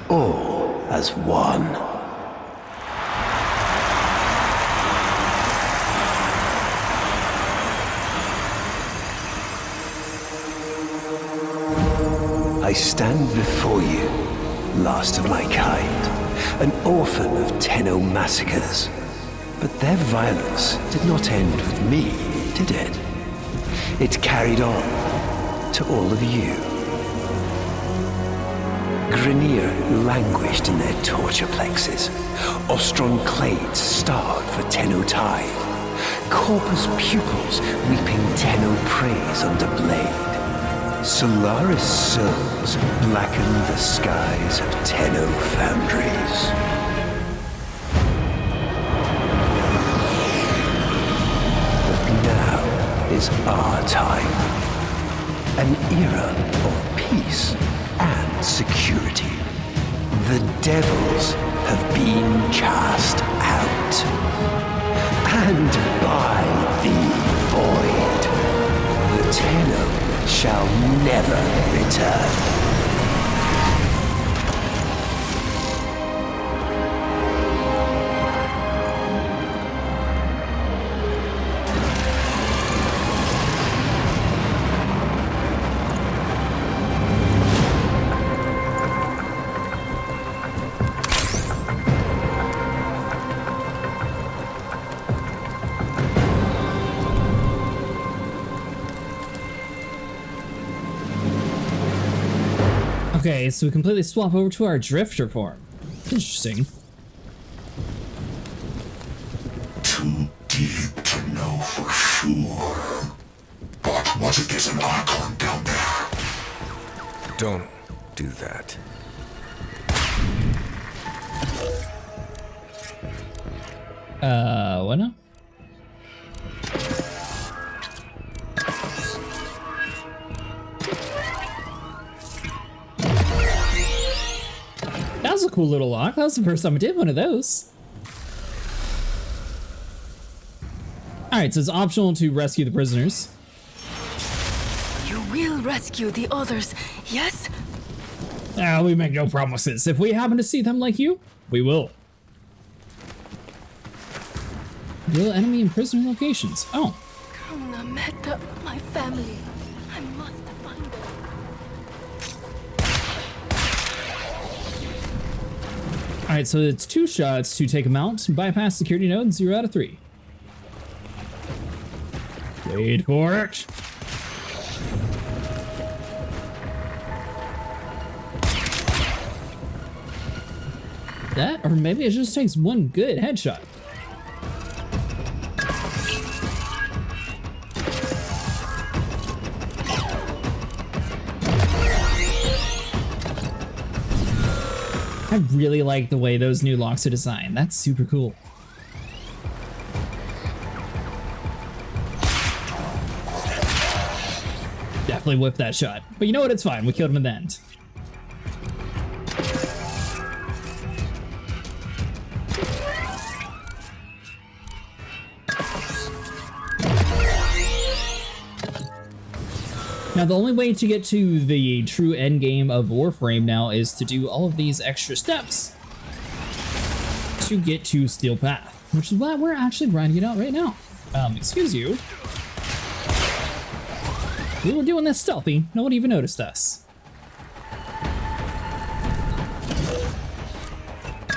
all as one. I stand before you, last of my kind, an orphan of Tenno massacres. But their violence did not end with me, did it? It carried on to all of you. Grineer languished in their torture plexes. Ostron clades starved for Tenno tithe. Corpus pupils weeping Tenno praise under blade. Solaris souls blackened the skies of Tenno foundries. But now is our time. An era of peace and security. The devils have been cast out. And by the void, the Tenno shall never return. Okay, so we completely swap over to our drifter form. Interesting. Too deep to know for sure. But what if there's an Archon down there? Don't do that. What now? That was a cool little lock. That was the first time I did one of those. Alright, so it's optional to rescue the prisoners. You will rescue the others, yes? We make no promises. If we happen to see them like you, we will. Real enemy and prisoner locations. Oh. Krona met my family. I must find them. Alright, so it's 2 shots to take them out. Bypass security node, 0 out of 3. Wait for it. That, or maybe it just takes 1 good headshot. I really like the way those new locks are designed. That's super cool. Definitely whipped that shot. But you know what? It's fine. We killed him in the end. Now, the only way to get to the true end game of Warframe now is to do all of these extra steps to get to Steel Path, which is why we're actually grinding it out right now. Excuse you. We were doing this stealthy. No one even noticed us.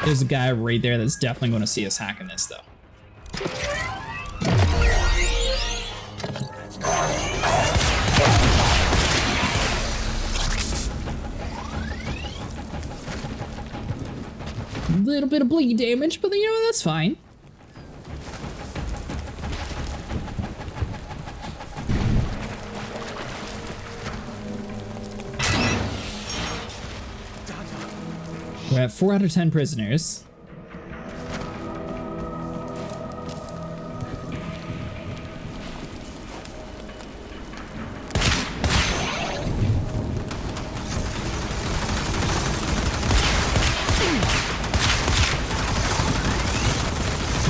There's a guy right there that's definitely going to see us hacking this, though. A little bit of bleed damage, but you know, that's fine. We're at 4 out of 10 prisoners.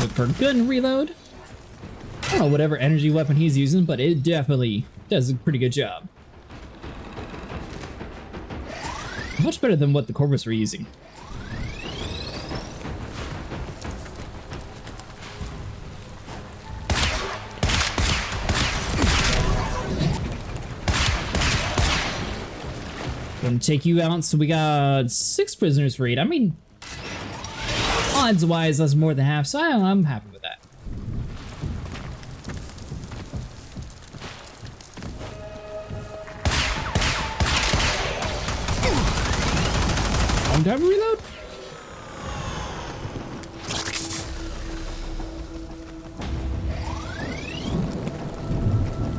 Look for gun reload. I don't know whatever energy weapon he's using, but it definitely does a pretty good job. Much better than what the Corvus were using. Gonna take you out, so we got 6 prisoners freed. I mean, odds-wise, that's more than half, so I'm happy with that. Long time to reload.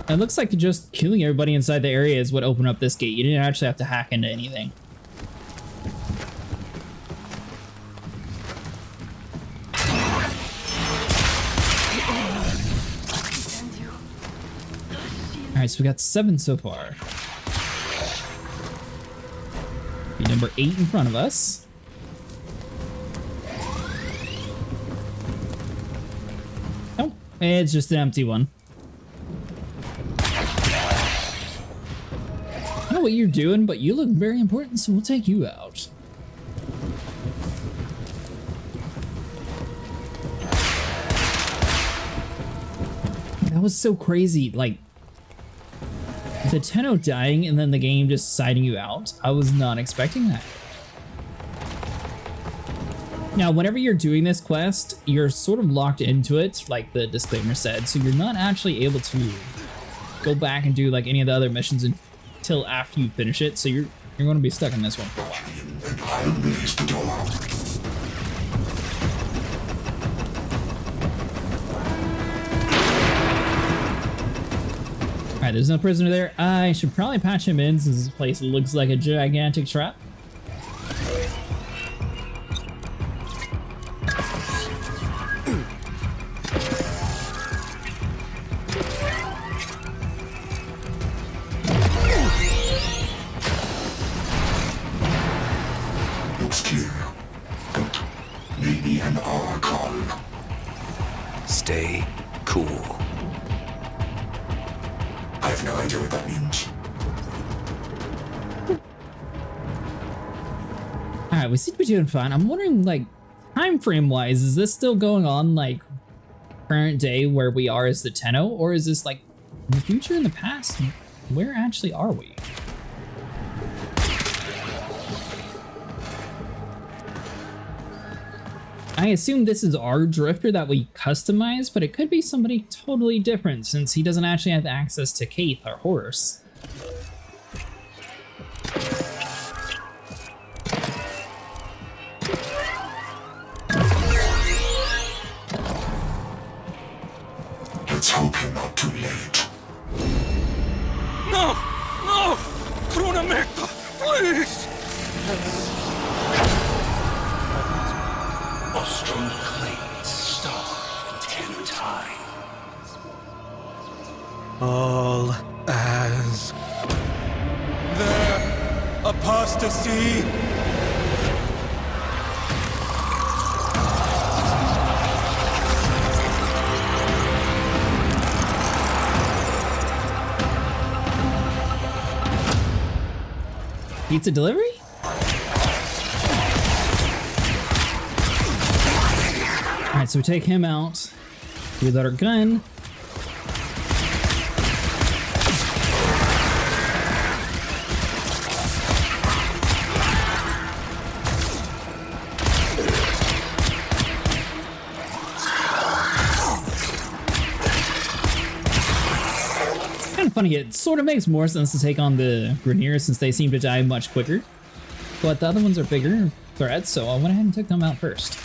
It looks like just killing everybody inside the area is what opened up this gate. You didn't actually have to hack into anything. Alright, so we got 7 so far. Be number 8 in front of us. Oh, it's just an empty one. I don't know what you're doing, but you look very important, so we'll take you out. That was so crazy, like, the Tenno dying and then the game just siding you out. I was not expecting that. Now, whenever you're doing this quest, you're sort of locked into it, like the disclaimer said, so you're not actually able to go back and do like any of the other missions until after you finish it, so you're going to be stuck in this one for a while. Alright, there's no prisoner there. I should probably patch him in since this place looks like a gigantic trap. Looks clear, but maybe an Archon. Stay cool. I have no idea what that means. Alright, we seem to be doing fine. I'm wondering, like, time frame wise, is this still going on, like, current day where we are as the Tenno, or is this, like, in the future, in the past? Where actually are we? I assume this is our drifter that we customize, but it could be somebody totally different since he doesn't actually have access to Kaith, our horse. Let's hope you're not too late. No! No! Krunamekta, please! Ostrom claims star for Tenno Tide. All as their apostasy. Pizza delivery? Alright, so we take him out. Reload our gun. Kind of funny, it sort of makes more sense to take on the Grineers since they seem to die much quicker. But the other ones are bigger threats, so I went ahead and took them out first.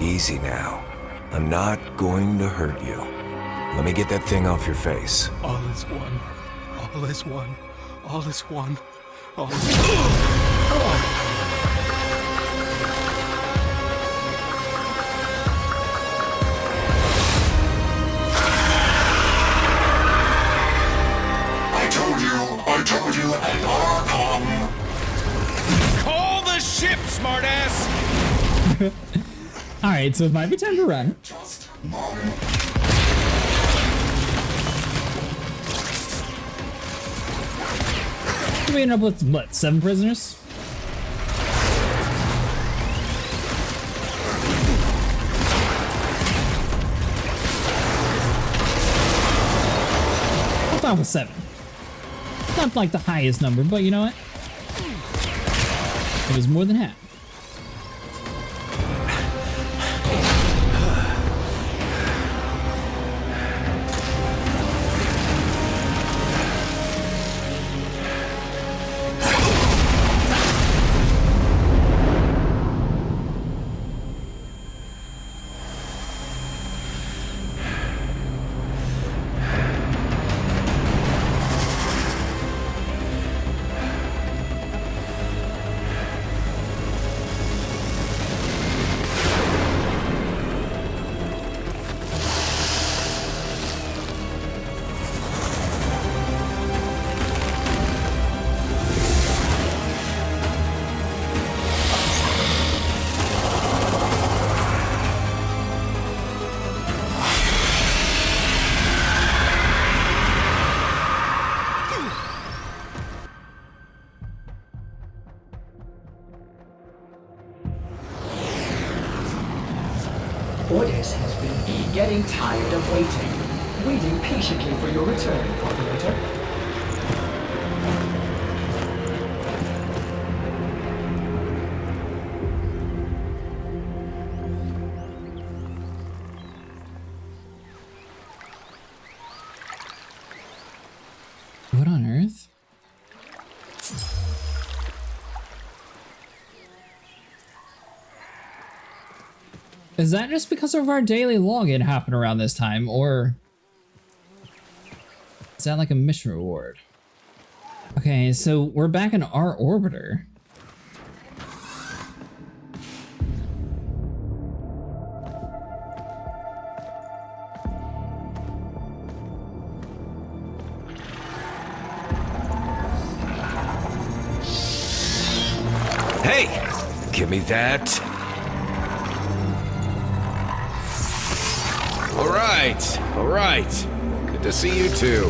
Easy now. I'm not going to hurt you. Let me get that thing off your face. All is one. All is one. All is one. All is one. I told you, an Archon. the ship, smartass! Alright, so it might be time to run. We end up with, what, 7 prisoners? I thought it was 7. Not like the highest number, but you know what? It was more than half. Ordis has been getting tired of waiting patiently for your return, operator. What on earth? Is that just because of our daily login happened around this time, or is that like a mission reward? Okay, so we're back in our orbiter. Hey! Give me that. All right. Good to see you too.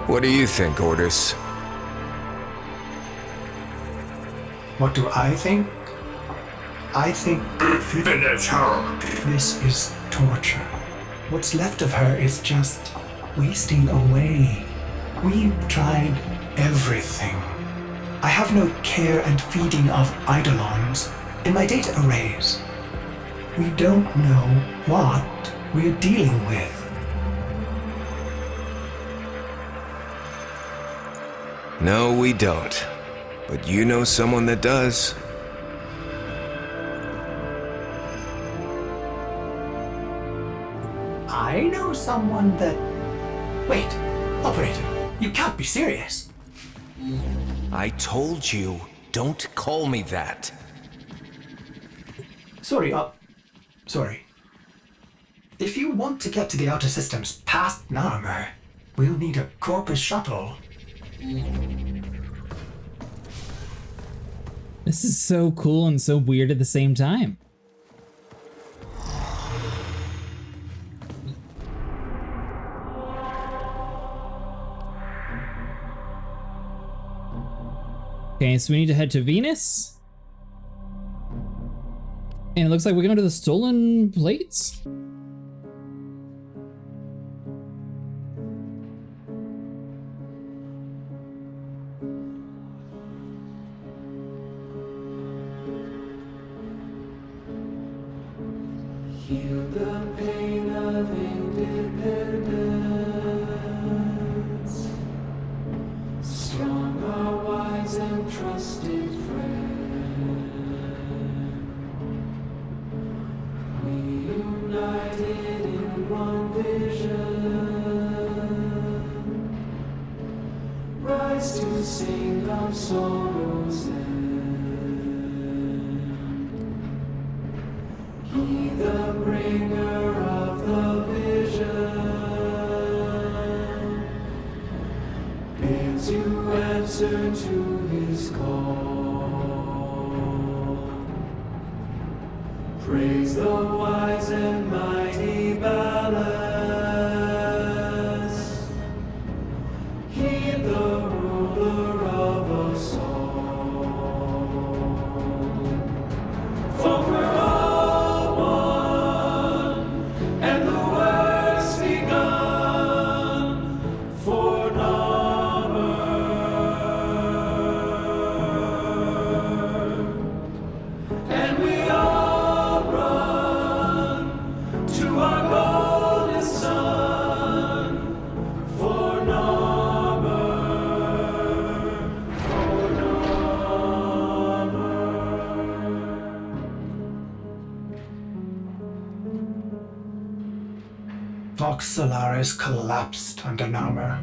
What do you think, Ordis? What do I think? I think Finish her. this is torture. What's left of her is just wasting away. We've tried everything. I have no care and feeding of eidolons in my data arrays. We don't know what we're dealing with. No, we don't. But you know someone that does. I know someone that... Wait, operator, you can't be serious. I told you, don't call me that. Sorry. If you want to get to the outer systems past Narmer, we'll need a Corpus shuttle. This is so cool and so weird at the same time. Okay, so we need to head to Venus. And it looks like we're going to the stolen plates. Heal the pain of independence. Strong our wise and trusted friend. We united in one vision. Rise to sing of sorrow's end. bringer of the vision, bids you answer to his call. Praise the wise and mighty Balance. Heed the ruler of us all. For we're all one, and the work's begun for Narmer. And we all run to our golden sun for Narmer, for Narmer. Vox Solaris collapsed under Narmer.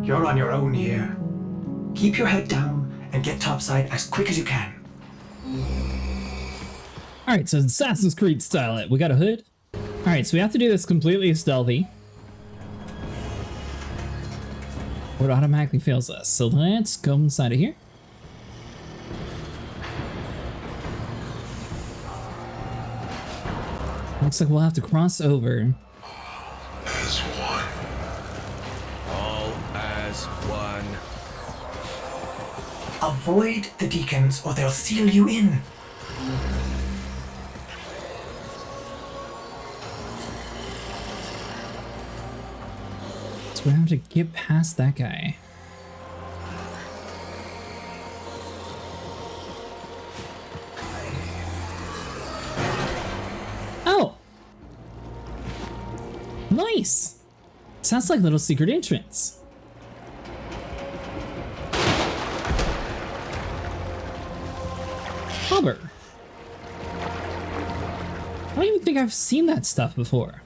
You're on your own here. Keep your head down and get topside as quick as you can. Alright, so Assassin's Creed style it. We got a hood. Alright, so we have to do this completely stealthy. What automatically fails us. So let's go inside of here. Looks like we'll have to cross over. As one. All as one. Avoid the deacons or they'll seal you in. So we have to get past that guy. Oh! Nice! Sounds like a little secret entrance. Hubber. I don't even think I've seen that stuff before.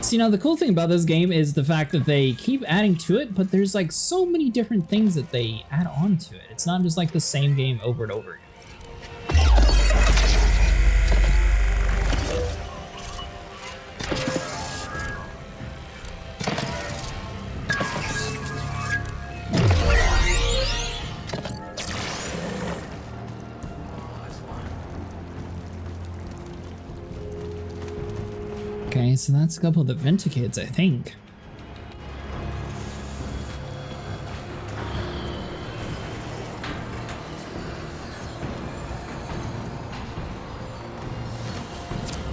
So, you know, the cool thing about this game is the fact that they keep adding to it, but there's like so many different things that they add on to it. It's not just like the same game over and over again. Okay, so that's a couple of the Vindicates, I think.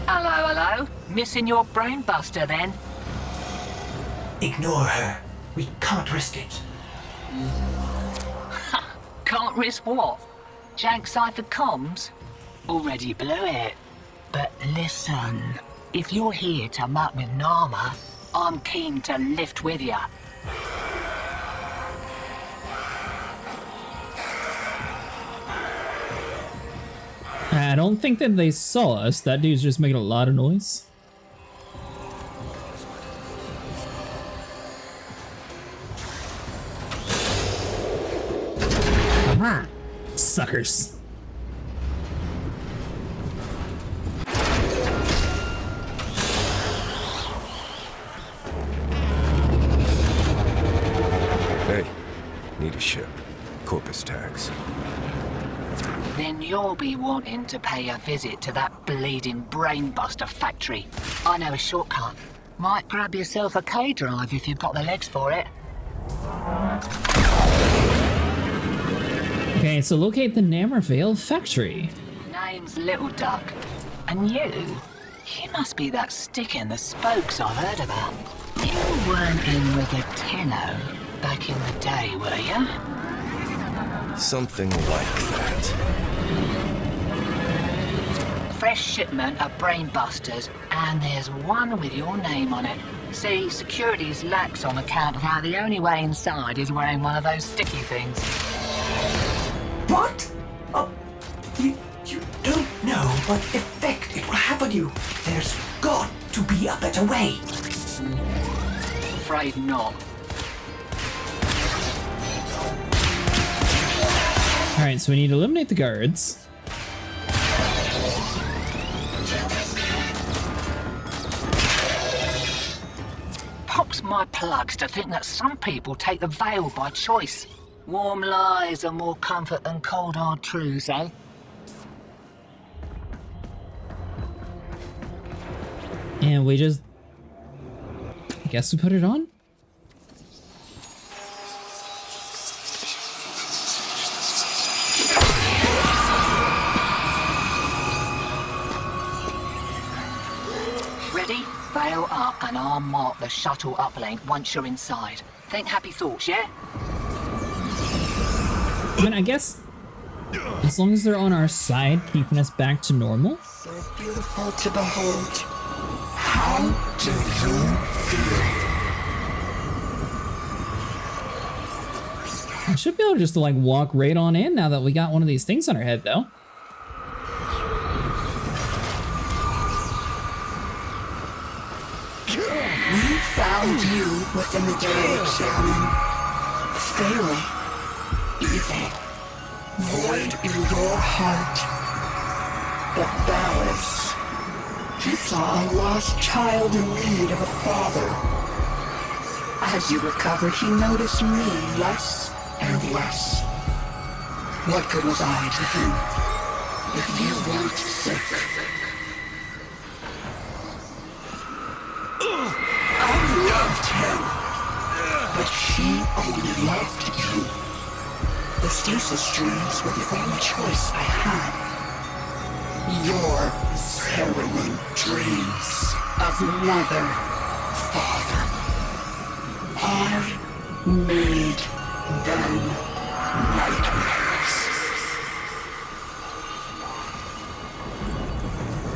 Hello. Missing your brain buster then? Ignore her. We can't risk it. Can't risk what? Jank Cypher comms? Already blew it. But listen, if you're here to muck with Narmer, I'm keen to lift with ya. I don't think that they saw us. That dude's just making a lot of noise. Aha! Suckers. Hey, need a ship. Corpus tax. Then you'll be wanting to pay a visit to that bleeding brainbuster factory. I know a shortcut. Might grab yourself a K-drive if you've got the legs for it. Okay, so locate the Nammervale factory. Name's Little Duck. And you must be that stick in the spokes I've heard about. You weren't in with a tenno back in the day, were you? Something like that. Fresh shipment of brainbusters, and there's one with your name on it. See, security's lax on account of how the only way inside is wearing one of those sticky things. What? You don't know what effect it will have on you. There's got to be a better way. Afraid not. Alright, so we need to eliminate the guards. bust my plugs to think that some people take the veil by choice. Warm lies are more comfort than cold hard truths, eh? And we just... I guess we put it on? Ready? Veil up and I'll mark the shuttle uplink once you're inside. Think happy thoughts, yeah? I mean, I guess as long as they're on our side, keeping us back to normal. So beautiful to behold. How do you feel? I should be able to just like walk right on in now that we got one of these things on our head, though. We found you within the grave, Shaman. Failing. Evil. Void in your heart. But Ballas, he saw a lost child in need of a father. As you recovered, he noticed me less and less. What good was I to him if you weren't sick? I loved him, but he only loved you. The stasis dreams were the only choice I had. Your harrowing dreams of mother, father. I made them nightmares.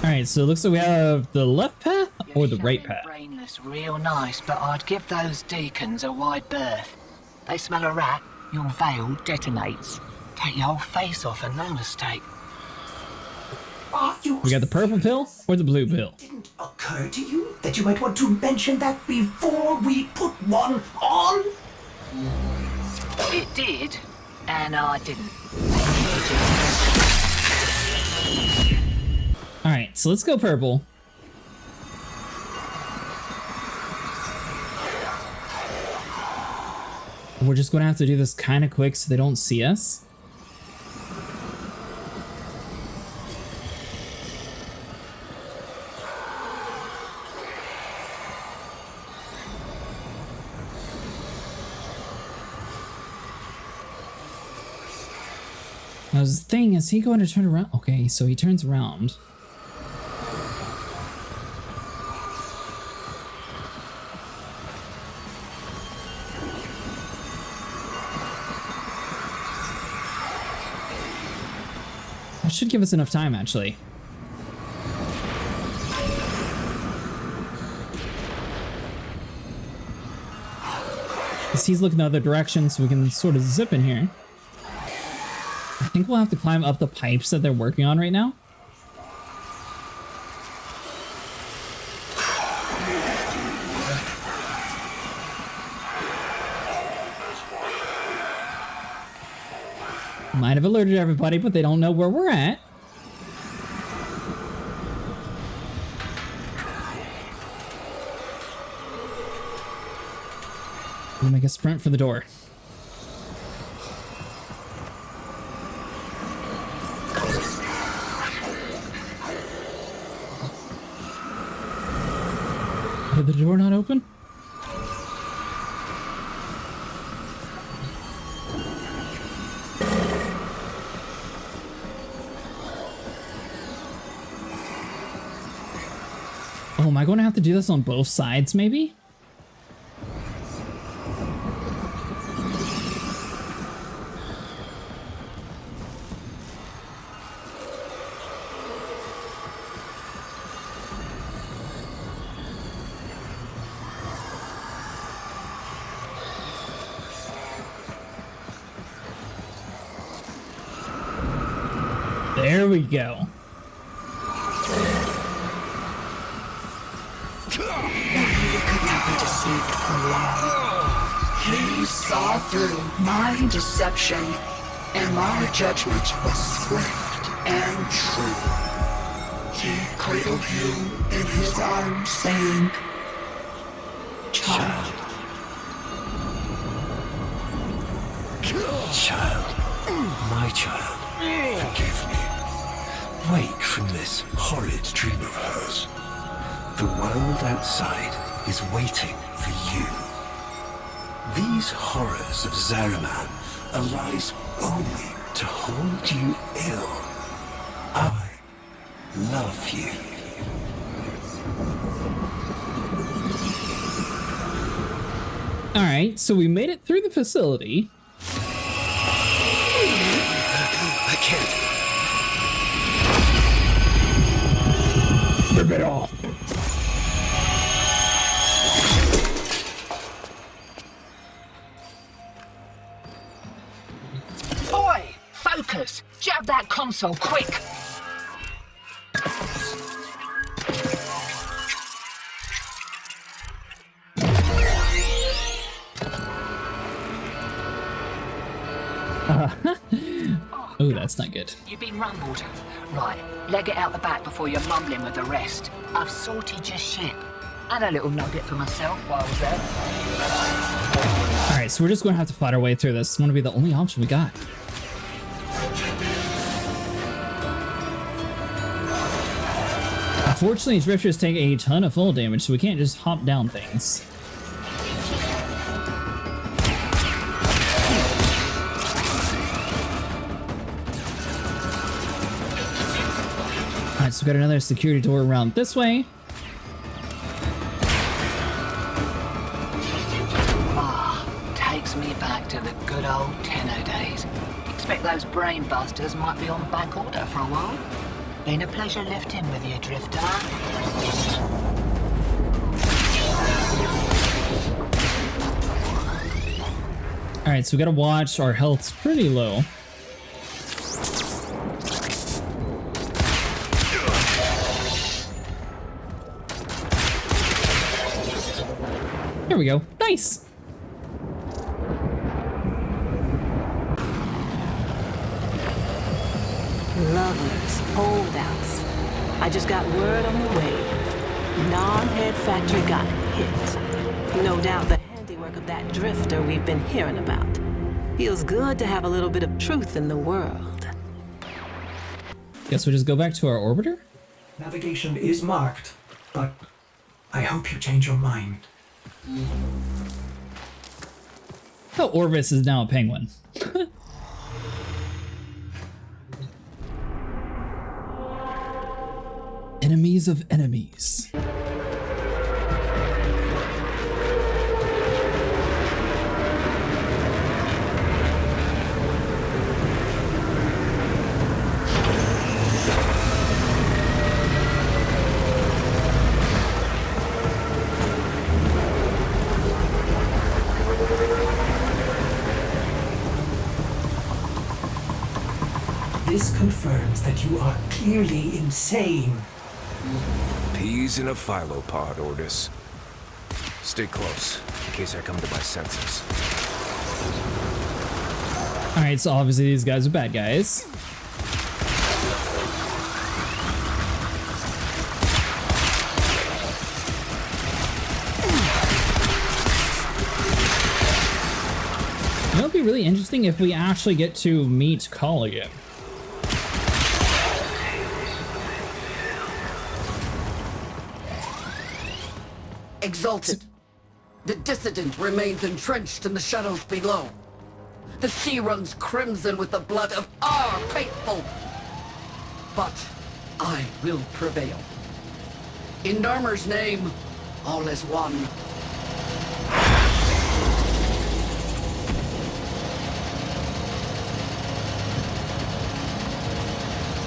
Alright, so it looks like we have the left path or the right path. Brainless, real nice, but I'd give those deacons a wide berth. They smell a rat, your veil detonates. Take your whole face off and no mistake. We got the purple pill or the blue pill. Didn't occur to you that you might want to mention that before we put one on? It did, and I didn't. Alright, so let's go purple. We're just gonna have to do this kind of quick so they don't see us. Now the thing is, he going to turn around? Okay, so he turns around. That should give us enough time, actually. Because he's looking the other direction, so we can sort of zip in here. I think we'll have to climb up the pipes that they're working on right now. Might have alerted everybody, but they don't know where we're at. We'll make a sprint for the door. Did the door not open? Oh, am I going to have to do this on both sides, maybe? There we go. He saw through my deception, and my judgment was swift and true. He cradled you in his arms, saying, Child. Child. My child. Forgive me. Wake from this horrid dream of hers. The world outside is waiting for you. These horrors of Zariman arise only to hold you ill. I love you. Alright, so we made it through the facility. I can't. Rip it off. Oi! Focus! Jab that console, quick! Oh, that's not good. You've been rumbled. Right, leg it out the back before you're mumbling with the rest. I've sorted your ship. And a little nugget for myself while I was there. Alright, so we're just going to have to fight our way through this. It's going to be the only option we got. Unfortunately, drifters take a ton of full damage, so we can't just hop down things. Alright, so we got another security door around this way. Takes me back to the good old Tenno days. Expect those brain busters might be on back order for a while. Been a pleasure lifting with you, Drifter. Alright, so we gotta watch. Our health's pretty low. There we go. Nice! Lovers, holdouts. I just got word on the way. Non-head factory got hit. No doubt the handiwork of that drifter we've been hearing about. Feels good to have a little bit of truth in the world. Guess we just go back to our orbiter? Navigation is marked, but I hope you change your mind. Oh, Orvis is now a penguin. Enemies of enemies. This confirms that you are clearly insane. Peas in a phylopod, Ordis. Stay close, in case I come to my senses. Alright, so obviously these guys are bad guys. You know, it'd be really interesting if we actually get to meet Call again. Exalted. The dissident remains entrenched in the shadows below. The sea runs crimson with the blood of our faithful. But I will prevail. In Narmer's name, all is one.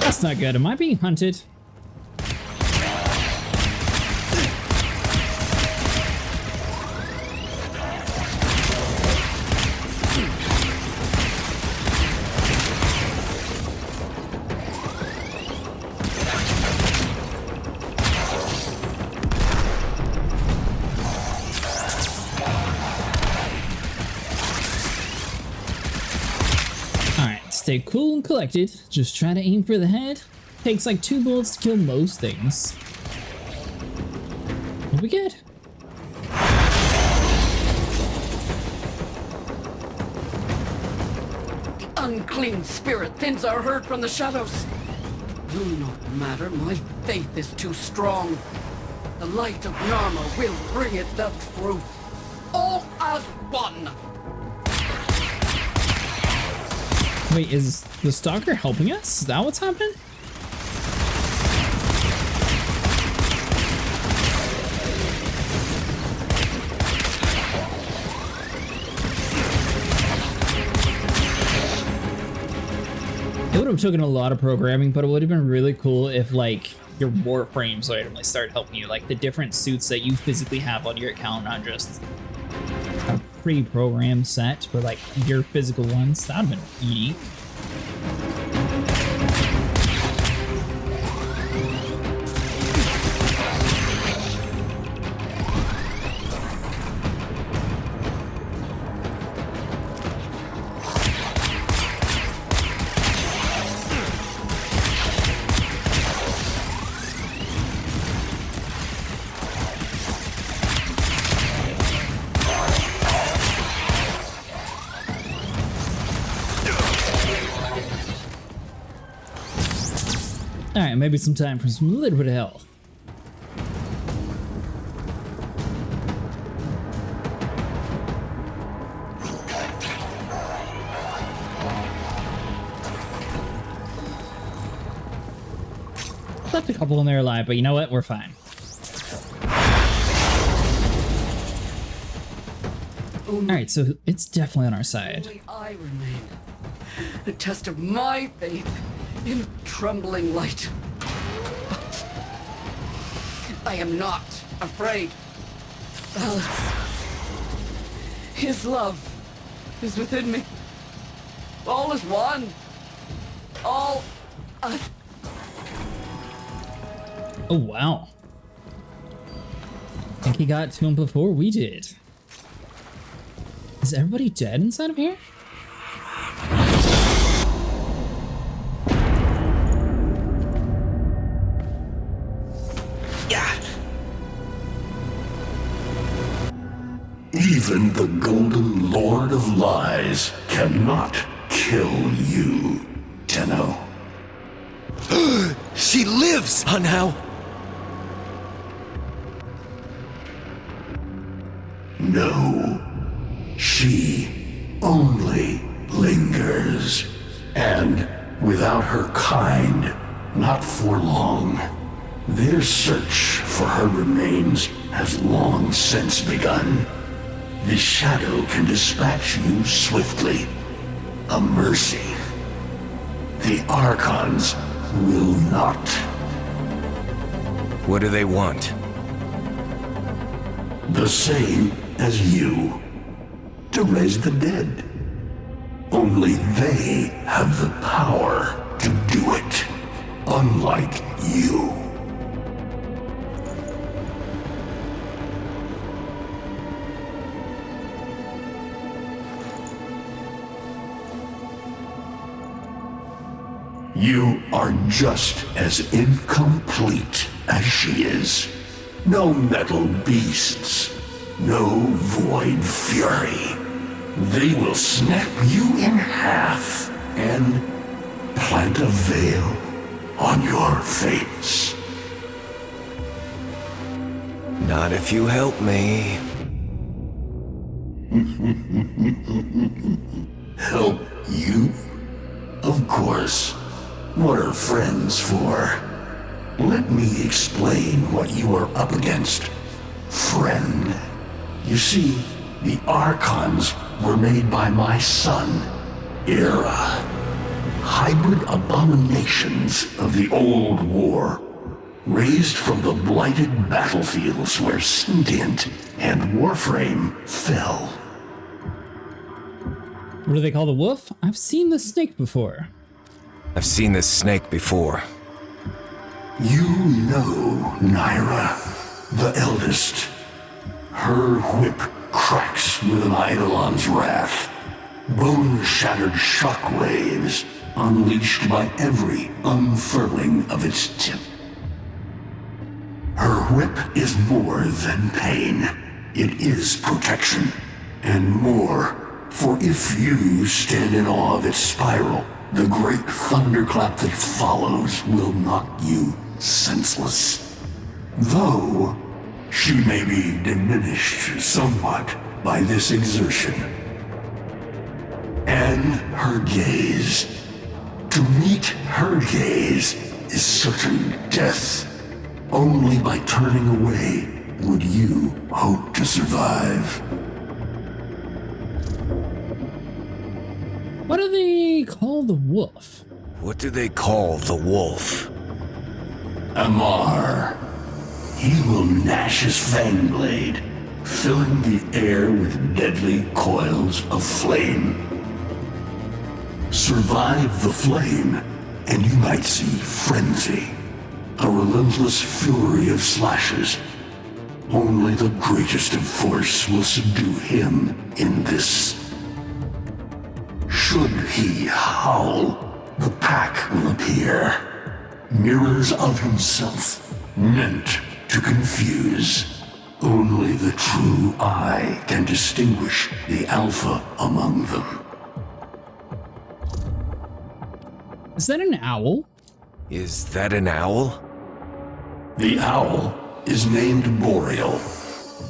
That's not good. Am I being hunted? Stay cool and collected. Just try to aim for the head. Takes like 2 bullets to kill most things. What we get? unclean spirit thins our herd from the shadows. Will not matter, my faith is too strong. The light of Narma will bring it the truth. All as one. Wait, is the Stalker helping us? Is that what's happening? It would have taken a lot of programming, but it would have been really cool if, like, your Warframes randomly start helping you, like the different suits that you physically have on your account, not just a pre-programmed set, but like your physical ones. That would have been unique. Alright, maybe some time for some little bit of health. Left a couple in there alive, but you know what? We're fine. Alright, so it's definitely on our side. Only I remain. A test of my faith in trembling light. But I am not afraid. Alice. His love is within me. All is one. All Oh, wow. I think he got to him before we did. Is everybody dead inside of here? Even the Golden Lord of Lies cannot kill you, Tenno. She lives somehow. No, she only lingers, and without her kind, not for long. Their search for her remains has long since begun. The shadow can dispatch you swiftly. A mercy. The Archons will not. What do they want? The same as you. To raise the dead. Only they have the power to do it. Unlike you. You are just as incomplete as she is. No metal beasts, no void fury. They will snap you in half and plant a veil on your face. Not if you help me. Help you? Of course. What are friends for? Let me explain what you are up against, friend. You see, the Archons were made by my son, Era. Hybrid abominations of the old war, raised from the blighted battlefields where Sentient and Warframe fell. What do they call the wolf? I've seen the snake before. I've seen this snake before. You know Naira, the eldest. Her whip cracks with an Eidolon's wrath. Bone-shattered shockwaves unleashed by every unfurling of its tip. Her whip is more than pain. It is protection, and more For if you stand in awe of its spiral, the great thunderclap that follows will knock you senseless. Though she may be diminished somewhat by this exertion. And her gaze. To meet her gaze is certain death. Only by turning away would you hope to survive. What do they call the wolf? What do they call the wolf? Amar. He will gnash his fang blade, filling the air with deadly coils of flame. Survive the flame, and you might see frenzy, a relentless fury of slashes. Only the greatest of force will subdue him in this. Should he howl, the pack will appear. Mirrors of himself, meant to confuse. Only the true eye can distinguish the alpha among them. Is that an owl? Is that an owl? The owl is named Boreal.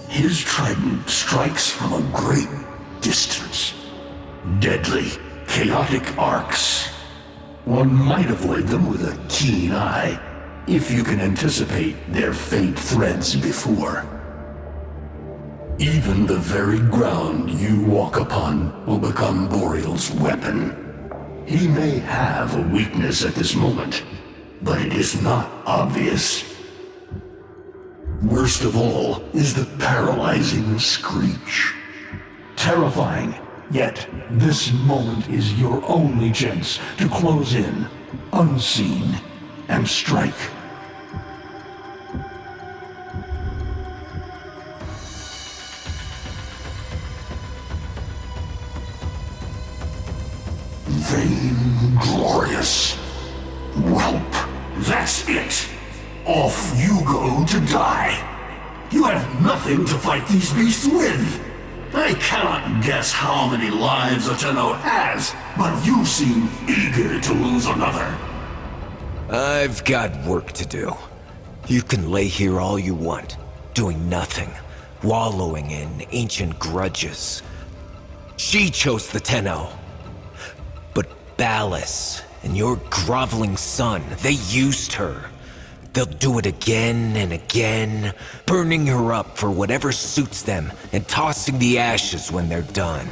His trident strikes from a great distance. Deadly, chaotic arcs. One might avoid them with a keen eye, if you can anticipate their faint threads before. Even the very ground you walk upon will become Boreal's weapon. He may have a weakness at this moment, but it is not obvious. Worst of all is the paralyzing screech. Terrifying, yet this moment is your only chance to close in, unseen, and strike. Vainglorious. Whelp, that's it. Off you go to die. You have nothing to fight these beasts with. I cannot guess how many lives a Tenno has, but you seem eager to lose another. I've got work to do. You can lay here all you want, doing nothing, wallowing in ancient grudges. She chose the Tenno. But Ballas and your groveling son, they used her. They'll do it again and again, burning her up for whatever suits them and tossing the ashes when they're done.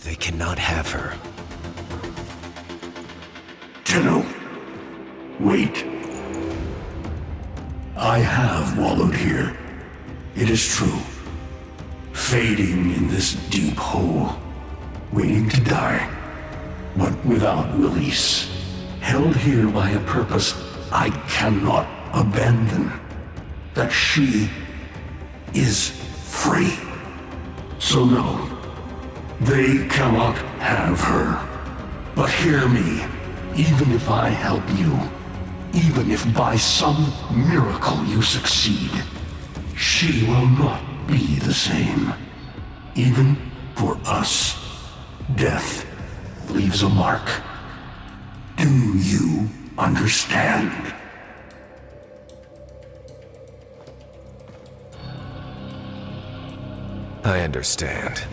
They cannot have her. Tenno, wait. I have wallowed here. It is true. Fading in this deep hole, waiting to die, but without release. Held here by a purpose I cannot abandon. That she is free. So no, they cannot have her. But hear me, even if I help you, even if by some miracle you succeed, she will not be the same. Even for us, death leaves a mark. Do you understand? I understand.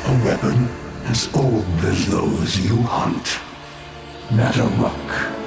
A weapon as old as those you hunt. Nataruk.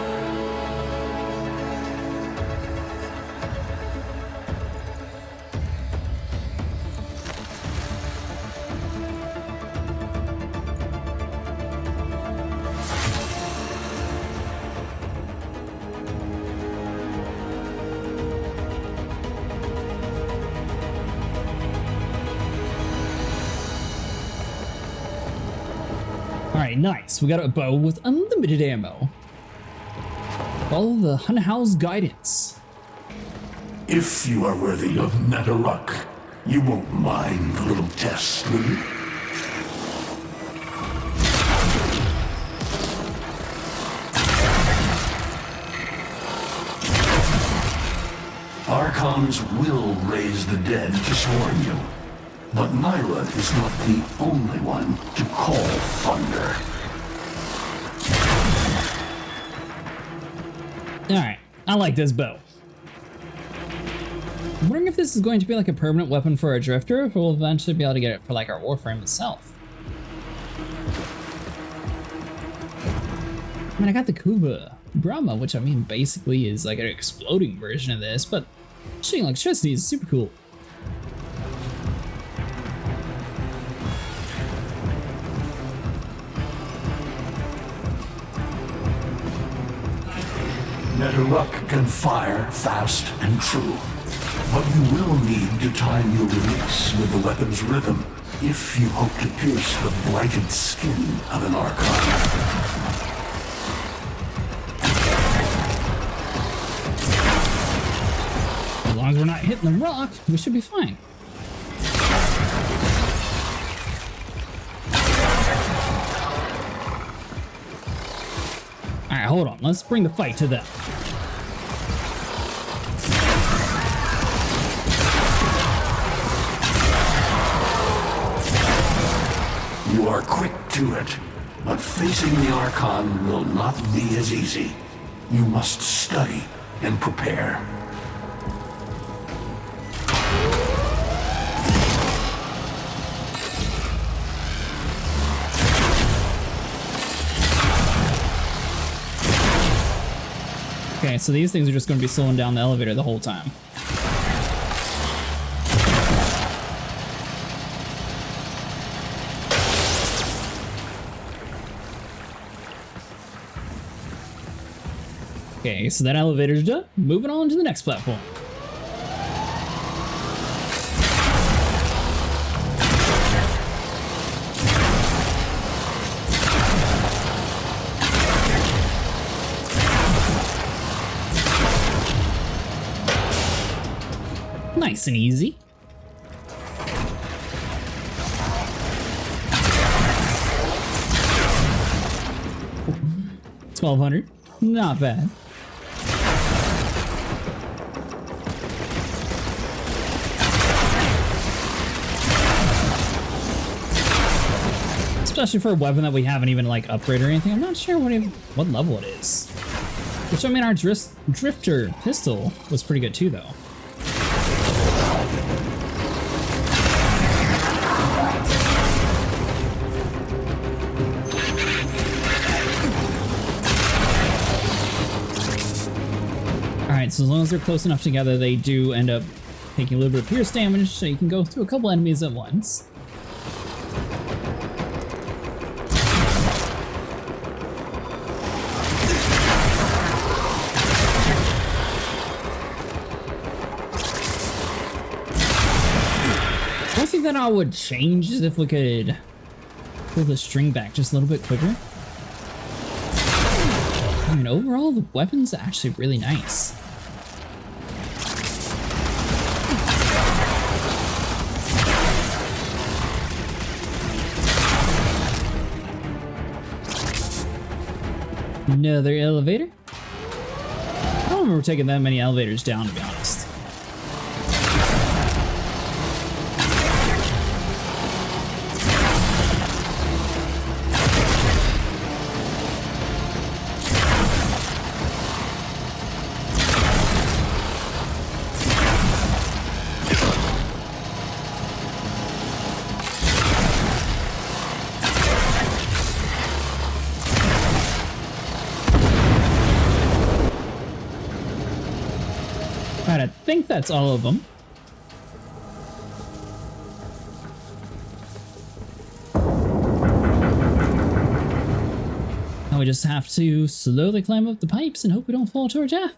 Alright, nice. We got a bow with unlimited ammo. Follow the Hunhow's guidance. If you are worthy of Nataruk, you won't mind the little test, will you? Archons will raise the dead to swarm you. But Myra is not the only one to call thunder. Alright, I like this bow. I'm wondering if this is going to be like a permanent weapon for a drifter, or if we'll eventually be able to get it for like our Warframe itself. I mean, I got the Kuba Brahma, which I mean basically is like an exploding version of this, but shooting electricity is super cool. Netherruck can fire fast and true, but you will need to time your release with the weapon's rhythm if you hope to pierce the blighted skin of an Archon. As long as we're not hitting the rock, we should be fine. Alright, hold on. Let's bring the fight to them. You are quick to it, but facing the Archon will not be as easy. You must study and prepare. Okay, so these things are just going to be slowing down the elevator the whole time. Okay, so that elevator's done. Moving on to the next platform. Nice and easy. $1,200. Not bad. Especially for a weapon that we haven't even like upgraded or anything. I'm not sure what level it is. Which I mean, our drifter pistol was pretty good too, though. Alright, so as long as they're close enough together, they do end up taking a little bit of pierce damage, so you can go through a couple enemies at once. One thing that I would change is if we could pull the string back just a little bit quicker. I mean, overall, the weapon's actually really nice. Another elevator. I don't remember taking that many elevators down, to be honest. Alright, I think that's all of them. Now we just have to slowly climb up the pipes and hope we don't fall to our death.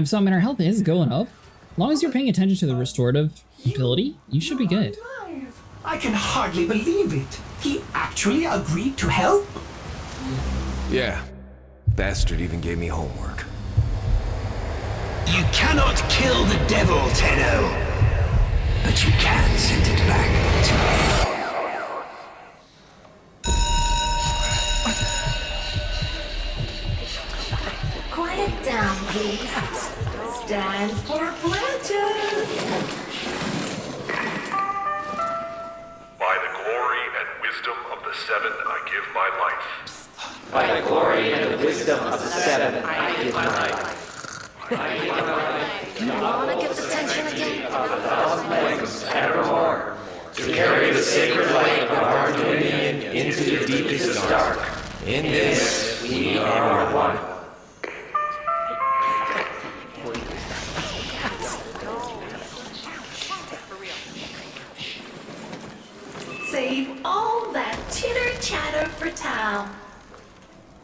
So I mean, our health is going up. As long as you're paying attention to the restorative ability, you should be good. I can hardly believe it. He actually agreed to help. Yeah. Bastard even gave me homework. You cannot kill the devil, Tenno. But you can send it back to hell. Quiet down, please. Stand for pledges. By the glory and wisdom of the Seven, I give my life. By the glory and the wisdom of the Seven, I give my life. You wanna get the tension again? Of the thousand legs evermore, to carry the sacred light of our dominion into the deepest dark. In this, we are one. Save all that chitter-chatter for Tao.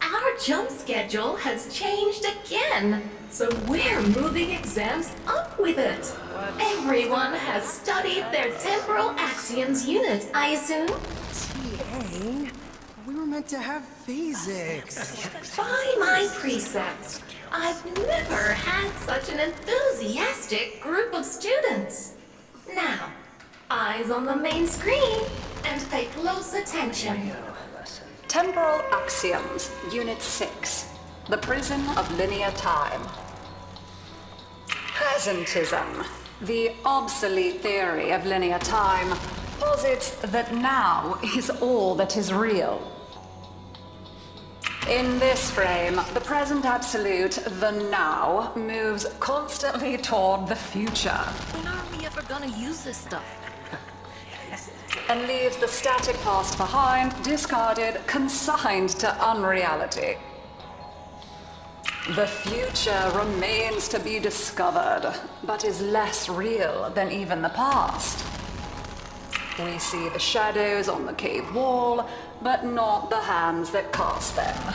Our jump schedule has changed again, so we're moving exams up with it. Everyone has studied their temporal axioms unit, I assume? TA? We were meant to have physics. By my precepts, I've never had such an enthusiastic group of students. Now, eyes on the main screen and pay close attention. Temporal Axioms, Unit 6. The Prison of Linear Time. Presentism, the obsolete theory of linear time, posits that now is all that is real. In this frame, the present absolute, the now, moves constantly toward the future. When are we ever gonna use this stuff? And leaves the static past behind, discarded, consigned to unreality. The future remains to be discovered, but is less real than even the past. We see the shadows on the cave wall, but not the hands that cast them.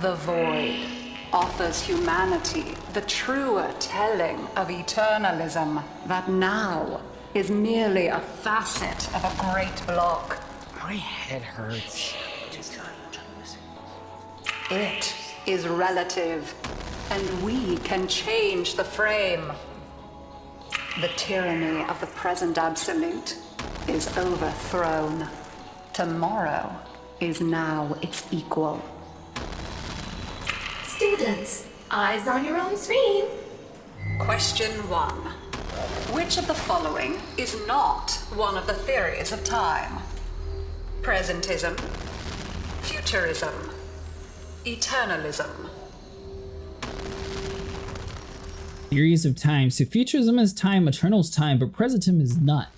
The void offers humanity the truer telling of eternalism that now is merely a facet of a great block. My head hurts. It is relative, and we can change the frame. The tyranny of the present absolute is overthrown. Tomorrow is now its equal. Students, eyes on your own screen. Question 1. Which of the following is not one of the theories of time? Presentism, futurism, eternalism. Theories of time. So futurism is time, eternal's time, but presentism is not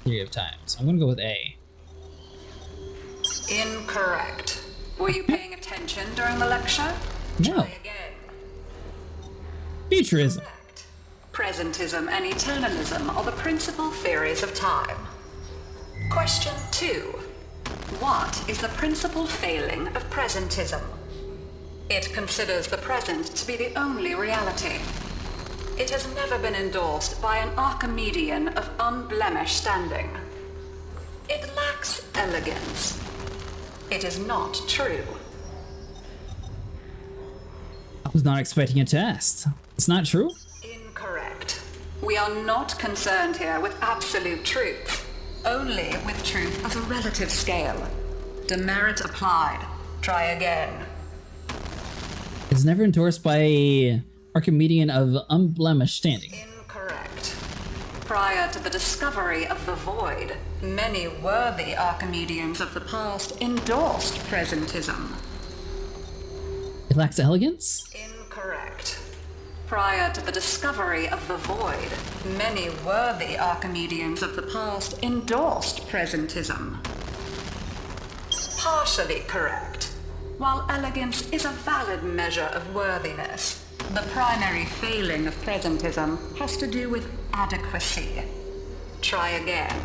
theory of time. So I'm gonna go with A. Incorrect. Were you paying attention during the lecture? No. Try again. Futurism. Presentism and eternalism are the principal theories of time. Question 2. What is the principal failing of presentism? It considers the present to be the only reality. It has never been endorsed by an Archimedean of unblemished standing. It lacks elegance. It is not true. I was not expecting a test. It's not true? Incorrect. We are not concerned here with absolute truth, only with truth of a relative scale. Demerit applied. Try again. It's never endorsed by a Archimedean of unblemished standing. Incorrect. Prior to the discovery of the void, many worthy Archimedeans of the past endorsed presentism. It lacks elegance? Incorrect. Prior to the discovery of the void, many worthy Archimedeans of the past endorsed presentism. Partially correct. While elegance is a valid measure of worthiness, the primary failing of presentism has to do with adequacy. Try again.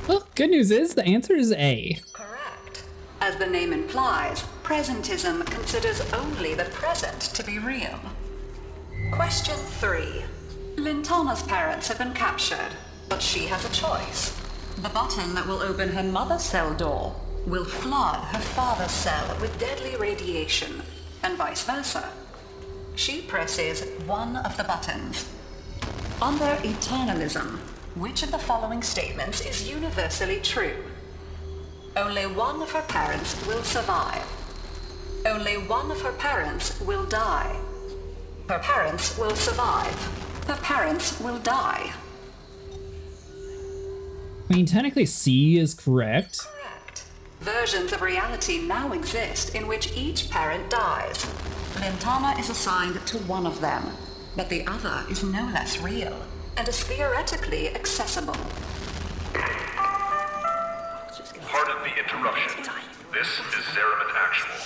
Well, good news is the answer is A. Correct. As the name implies, presentism considers only the present to be real. Question 3. Lintana's parents have been captured, but she has a choice. The button that will open her mother's cell door will flood her father's cell with deadly radiation, and vice versa. She presses one of the buttons. Under eternalism, which of the following statements is universally true? Only one of her parents will survive. Only one of her parents will die. Her parents will survive. Her parents will die. I mean, technically C is correct. Correct. Versions of reality now exist in which each parent dies. Lintana is assigned to one of them, but the other is no less real and is theoretically accessible. Pardon the interruption. This is Zeraman Actual.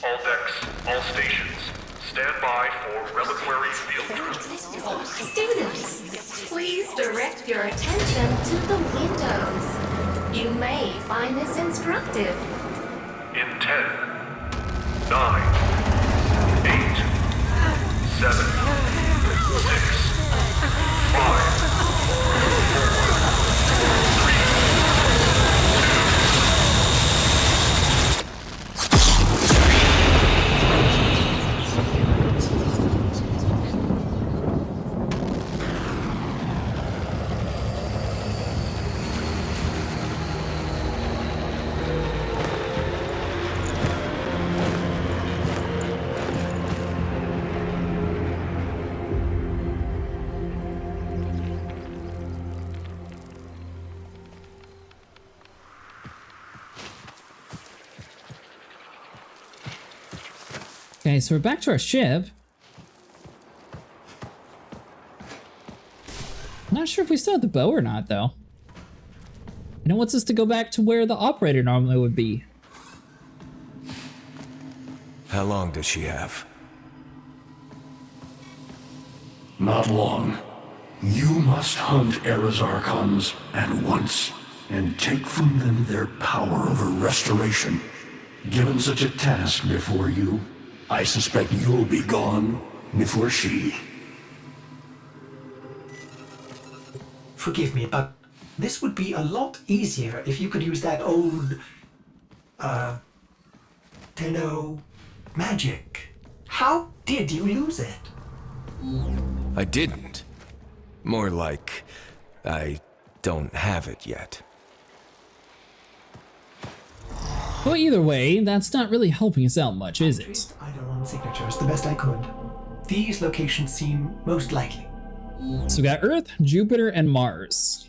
All decks, all stations, stand by for reliquary field trip. Students, please direct your attention to the windows. You may find this instructive. In 10, 9, 8, 7, 6, 5, 4, 3, Okay, so we're back to our ship. Not sure if we still have the bow or not, though. And it wants us to go back to where the operator normally would be. How long does she have? Not long. You must hunt Era's Archons at once, and take from them their power over restoration. Given such a task before you, I suspect you'll be gone before she. Forgive me, but this would be a lot easier if you could use that old, Tenno magic. How did you lose it? I didn't. More like, I don't have it yet. Well, either way, that's not really helping us out much, is it? Eidolon signatures the best I could. These locations seem most likely. So we got Earth, Jupiter, and Mars.